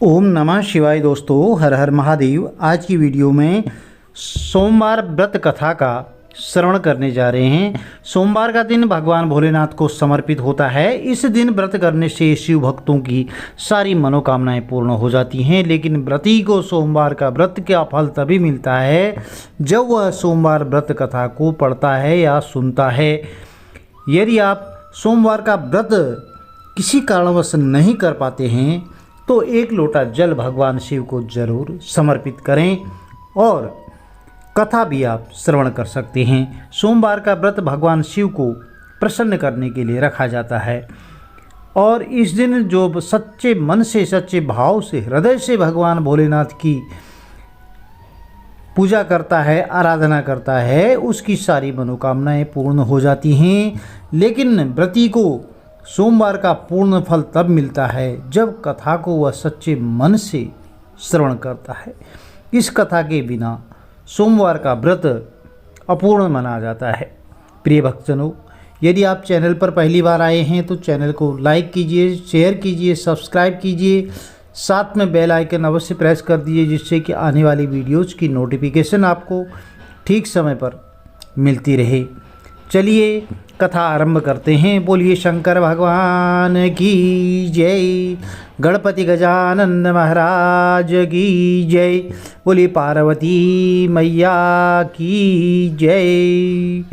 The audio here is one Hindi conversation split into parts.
ओम नमः शिवाय। दोस्तों, हर हर महादेव। आज की वीडियो में सोमवार व्रत कथा का श्रवण करने जा रहे हैं। सोमवार का दिन भगवान भोलेनाथ को समर्पित होता है। इस दिन व्रत करने से शिव भक्तों की सारी मनोकामनाएं पूर्ण हो जाती हैं। लेकिन व्रती को सोमवार का व्रत का फल तभी मिलता है जब वह सोमवार व्रत कथा को पढ़ता है या सुनता है। यदि आप सोमवार का व्रत किसी कारणवश नहीं कर पाते हैं तो एक लोटा जल भगवान शिव को जरूर समर्पित करें और कथा भी आप श्रवण कर सकते हैं। सोमवार का व्रत भगवान शिव को प्रसन्न करने के लिए रखा जाता है और इस दिन जो सच्चे मन से, सच्चे भाव से, हृदय से भगवान भोलेनाथ की पूजा करता है, आराधना करता है, उसकी सारी मनोकामनाएं पूर्ण हो जाती हैं। लेकिन व्रती को सोमवार का पूर्ण फल तब मिलता है जब कथा को वह सच्चे मन से श्रवण करता है। इस कथा के बिना सोमवार का व्रत अपूर्ण माना जाता है। प्रिय भक्तजनों, यदि आप चैनल पर पहली बार आए हैं तो चैनल को लाइक कीजिए, शेयर कीजिए, सब्सक्राइब कीजिए, साथ में बेल आइकन अवश्य प्रेस कर दीजिए जिससे कि आने वाली वीडियोज़ की नोटिफिकेशन आपको ठीक समय पर मिलती रहे। चलिए कथा आरंभ करते हैं। बोलिए शंकर भगवान की जय, गणपति गजानन महाराज की जय, बोलिए पार्वती मैया की जय।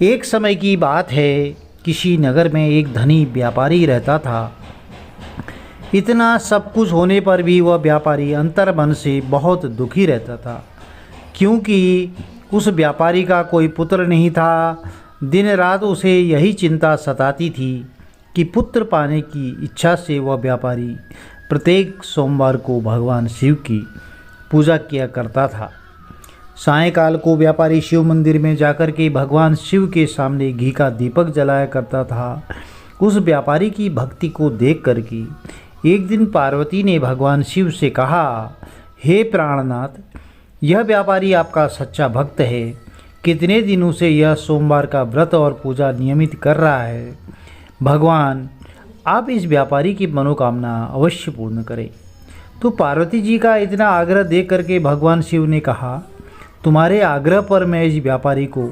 एक समय की बात है, किसी नगर में एक धनी व्यापारी रहता था। इतना सब कुछ होने पर भी वह व्यापारी अंतर्मन से बहुत दुखी रहता था, क्योंकि उस व्यापारी का कोई पुत्र नहीं था। दिन रात उसे यही चिंता सताती थी कि पुत्र पाने की इच्छा से वह व्यापारी प्रत्येक सोमवार को भगवान शिव की पूजा किया करता था। सायंकाल को व्यापारी शिव मंदिर में जाकर के भगवान शिव के सामने घी का दीपक जलाया करता था। उस व्यापारी की भक्ति को देख कर के एक दिन पार्वती ने भगवान शिव से कहा, हे प्राणनाथ, यह व्यापारी आपका सच्चा भक्त है। कितने दिनों से यह सोमवार का व्रत और पूजा नियमित कर रहा है। भगवान, आप इस व्यापारी की मनोकामना अवश्य पूर्ण करें। तो पार्वती जी का इतना आग्रह देख करके भगवान शिव ने कहा, तुम्हारे आग्रह पर मैं इस व्यापारी को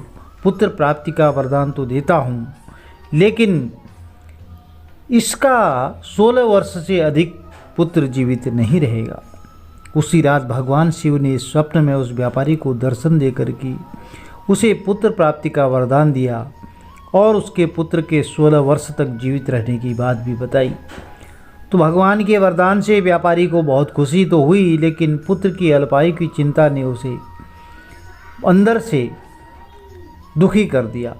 पुत्र प्राप्ति का वरदान तो देता हूँ, लेकिन इसका 16 वर्ष से अधिक पुत्र जीवित नहीं रहेगा। उसी रात भगवान शिव ने स्वप्न में उस व्यापारी को दर्शन देकर के उसे पुत्र प्राप्ति का वरदान दिया और उसके पुत्र के 16 वर्ष तक जीवित रहने की बात भी बताई। तो भगवान के वरदान से व्यापारी को बहुत खुशी तो हुई, लेकिन पुत्र की अल्पायु की चिंता ने उसे अंदर से दुखी कर दिया।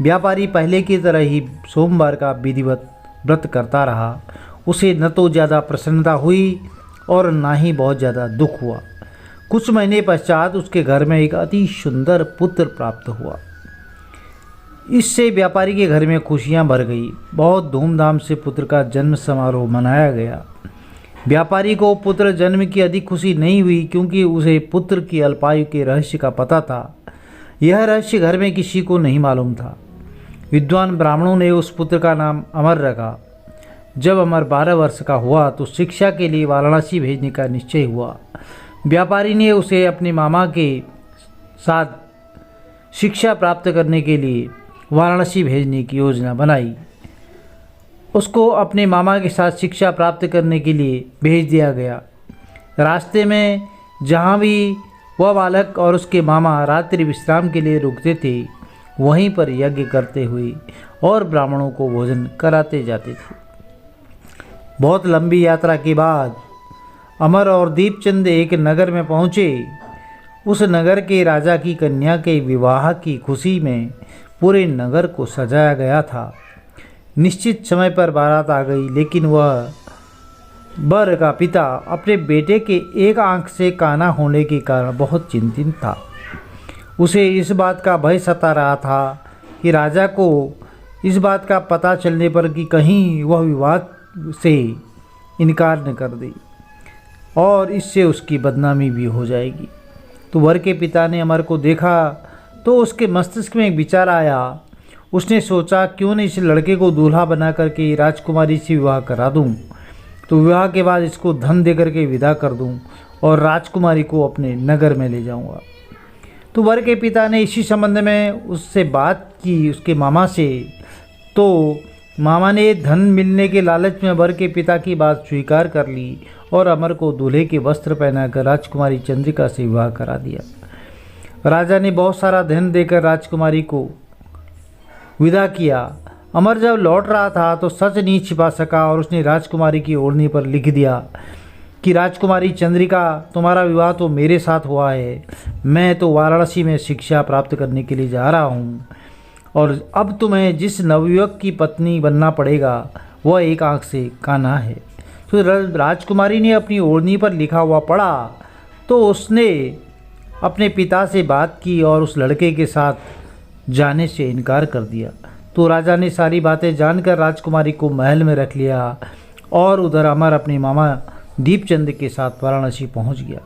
व्यापारी पहले की तरह ही सोमवार का विधिवत व्रत करता रहा। उसे न तो ज़्यादा प्रसन्नता हुई और ना ही बहुत ज़्यादा दुख हुआ। कुछ महीने पश्चात उसके घर में एक अति सुंदर पुत्र प्राप्त हुआ। इससे व्यापारी के घर में खुशियां भर गई। बहुत धूमधाम से पुत्र का जन्म समारोह मनाया गया। व्यापारी को पुत्र जन्म की अधिक खुशी नहीं हुई, क्योंकि उसे पुत्र की अल्पायु के रहस्य का पता था। यह रहस्य घर में किसी को नहीं मालूम था। विद्वान ब्राह्मणों ने उस पुत्र का नाम अमर रखा। जब अमर 12 वर्ष का हुआ तो शिक्षा के लिए वाराणसी भेजने का निश्चय हुआ। व्यापारी ने उसे अपने मामा के साथ शिक्षा प्राप्त करने के लिए वाराणसी भेजने की योजना बनाई। उसको अपने मामा के साथ शिक्षा प्राप्त करने के लिए भेज दिया गया। रास्ते में जहाँ भी वह बालक और उसके मामा रात्रि विश्राम के लिए रुकते थे, वहीं पर यज्ञ करते हुए और ब्राह्मणों को भोजन कराते जाते थे। बहुत लंबी यात्रा के बाद अमर और दीपचंद एक नगर में पहुँचे। उस नगर के राजा की कन्या के विवाह की खुशी में पूरे नगर को सजाया गया था। निश्चित समय पर बारात आ गई, लेकिन वह वर का पिता अपने बेटे के एक आंख से काना होने के कारण बहुत चिंतित था। उसे इस बात का भय सता रहा था कि राजा को इस बात का पता चलने पर कि कहीं वह विवाह से इनकार न कर दे और इससे उसकी बदनामी भी हो जाएगी। तो वर के पिता ने अमर को देखा तो उसके मस्तिष्क में एक विचार आया। उसने सोचा, क्यों न इस लड़के को दूल्हा बना करके राजकुमारी से विवाह करा दूं। तो विवाह के बाद इसको धन दे करके विदा कर दूं और राजकुमारी को अपने नगर में ले जाऊंगा। तो वर के पिता ने इसी संबंध में उससे बात की उसके मामा से। तो मामा ने धन मिलने के लालच में वर के पिता की बात स्वीकार कर ली और अमर को दूल्हे के वस्त्र पहनाकर राजकुमारी चंद्रिका से विवाह करा दिया। राजा ने बहुत सारा धन देकर राजकुमारी को विदा किया। अमर जब लौट रहा था तो सच नहीं छिपा सका और उसने राजकुमारी की ओढ़नी पर लिख दिया कि राजकुमारी चंद्रिका, तुम्हारा विवाह तो मेरे साथ हुआ है। मैं तो वाराणसी में शिक्षा प्राप्त करने के लिए जा रहा हूँ और अब तुम्हें जिस नवयुवक की पत्नी बनना पड़ेगा वह एक आंख से काना है। तो राजकुमारी ने अपनी ओढ़नी पर लिखा हुआ पढ़ा तो उसने अपने पिता से बात की और उस लड़के के साथ जाने से इनकार कर दिया। तो राजा ने सारी बातें जानकर राजकुमारी को महल में रख लिया और उधर अमर अपने मामा दीपचंद के साथ वाराणसी पहुंच गया।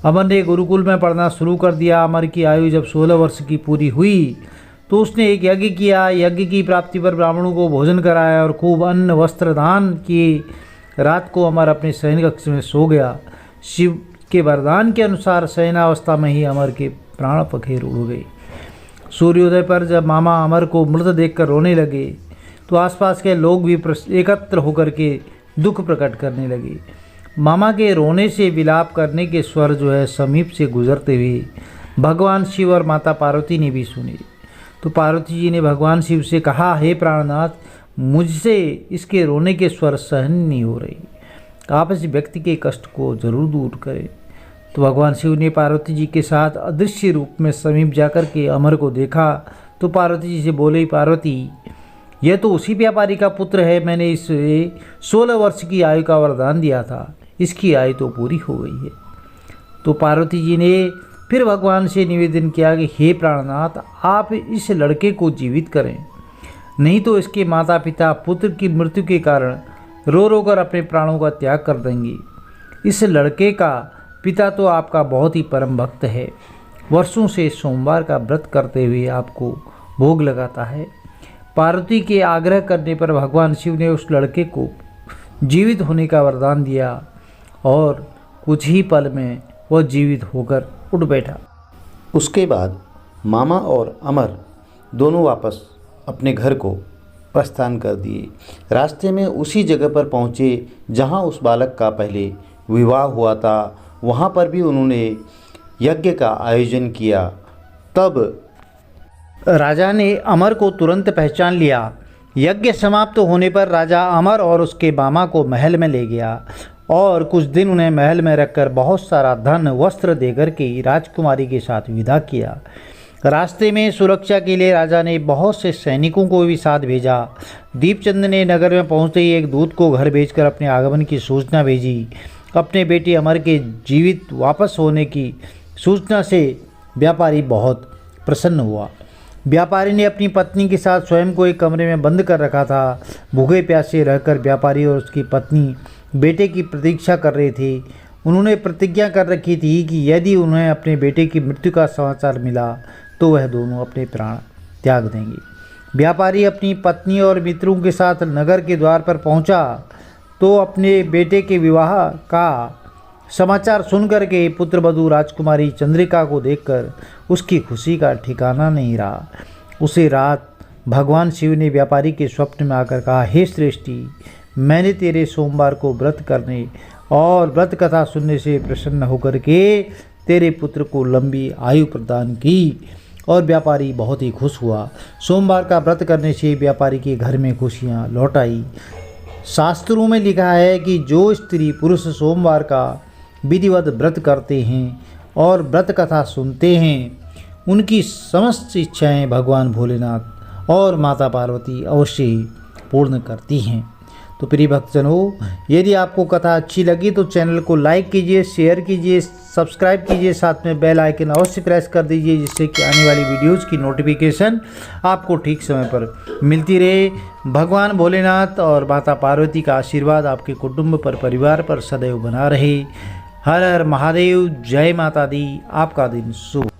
अमर ने गुरुकुल में पढ़ना शुरू कर दिया। अमर की आयु जब 16 वर्ष की पूरी हुई तो उसने एक यज्ञ किया। यज्ञ की प्राप्ति पर ब्राह्मणों को भोजन कराया और खूब अन्न वस्त्र दान किए। रात को अमर अपने शयन कक्ष में सो गया। शिव के वरदान के अनुसार शयनावस्था में ही अमर के प्राण पखेर उड़ गए। सूर्योदय पर जब मामा अमर को मृत देखकर रोने लगे तो आसपास के लोग भी एकत्र होकर के दुख प्रकट करने लगे। मामा के रोने से विलाप करने के स्वर जो है समीप से गुजरते हुए भगवान शिव और माता पार्वती ने भी सुने। तो पार्वती जी ने भगवान शिव से कहा, हे प्राणनाथ, मुझसे इसके रोने के स्वर सहन नहीं हो रही, आप इस व्यक्ति के कष्ट को जरूर दूर करें। तो भगवान शिव ने पार्वती जी के साथ अदृश्य रूप में समीप जाकर के अमर को देखा। तो पार्वती जी से बोले, पार्वती, यह तो उसी व्यापारी का पुत्र है, मैंने इसे 16 वर्ष की आयु का वरदान दिया था, इसकी आयु तो पूरी हो गई है। तो पार्वती जी ने फिर भगवान से निवेदन किया कि हे प्राणनाथ, आप इस लड़के को जीवित करें, नहीं तो इसके माता पिता पुत्र की मृत्यु के कारण रो रो कर अपने प्राणों का त्याग कर देंगे। इस लड़के का पिता तो आपका बहुत ही परम भक्त है, वर्षों से सोमवार का व्रत करते हुए आपको भोग लगाता है। पार्वती के आग्रह करने पर भगवान शिव ने उस लड़के को जीवित होने का वरदान दिया और कुछ ही पल में वह जीवित होकर उठ बैठा। उसके बाद मामा और अमर दोनों वापस अपने घर को प्रस्थान कर दिए। रास्ते में उसी जगह पर पहुँचे जहाँ उस बालक का पहले विवाह हुआ था। वहाँ पर भी उन्होंने यज्ञ का आयोजन किया। तब राजा ने अमर को तुरंत पहचान लिया। यज्ञ समाप्त होने पर राजा अमर और उसके मामा को महल में ले गया और कुछ दिन उन्हें महल में रखकर बहुत सारा धन वस्त्र देकर के राजकुमारी के साथ विदा किया। रास्ते में सुरक्षा के लिए राजा ने बहुत से सैनिकों को भी साथ भेजा। दीपचंद ने नगर में पहुंचते ही एक दूत को घर भेजकर अपने आगमन की सूचना भेजी। अपने बेटे अमर के जीवित वापस होने की सूचना से व्यापारी बहुत प्रसन्न हुआ। व्यापारी ने अपनी पत्नी के साथ स्वयं को एक कमरे में बंद कर रखा था। भूखे प्यासे रहकर व्यापारी और उसकी पत्नी बेटे की प्रतीक्षा कर रहे थे। उन्होंने प्रतिज्ञा कर रखी थी कि यदि उन्हें अपने बेटे की मृत्यु का समाचार मिला तो वह दोनों अपने प्राण त्याग देंगे। व्यापारी अपनी पत्नी और मित्रों के साथ नगर के द्वार पर पहुंचा तो अपने बेटे के विवाह का समाचार सुनकर के पुत्रवधू राजकुमारी चंद्रिका को देखकर उसकी खुशी का ठिकाना नहीं रहा। उसी रात भगवान शिव ने व्यापारी के स्वप्न में आकर कहा, हे श्रेष्ठी, मैंने तेरे सोमवार को व्रत करने और व्रत कथा सुनने से प्रसन्न होकर के तेरे पुत्र को लंबी आयु प्रदान की। और व्यापारी बहुत ही खुश हुआ। सोमवार का व्रत करने से व्यापारी के घर में खुशियाँ लौट आई। शास्त्रों में लिखा है कि जो स्त्री पुरुष सोमवार का विधिवत व्रत करते हैं और व्रत कथा सुनते हैं उनकी समस्त इच्छाएं भगवान भोलेनाथ और माता पार्वती अवश्य ही पूर्ण करती हैं। तो प्रिय भक्तजनों, यदि आपको कथा अच्छी लगी तो चैनल को लाइक कीजिए, शेयर कीजिए, सब्सक्राइब कीजिए, साथ में बेल आइकन अवश्य प्रेस कर दीजिए जिससे कि आने वाली वीडियोज़ की नोटिफिकेशन आपको ठीक समय पर मिलती रहे। भगवान भोलेनाथ और माता पार्वती का आशीर्वाद आपके कुटुंब पर, परिवार पर सदैव बना रहे। हर हर महादेव, जय माता दी। आपका दिन शुभ।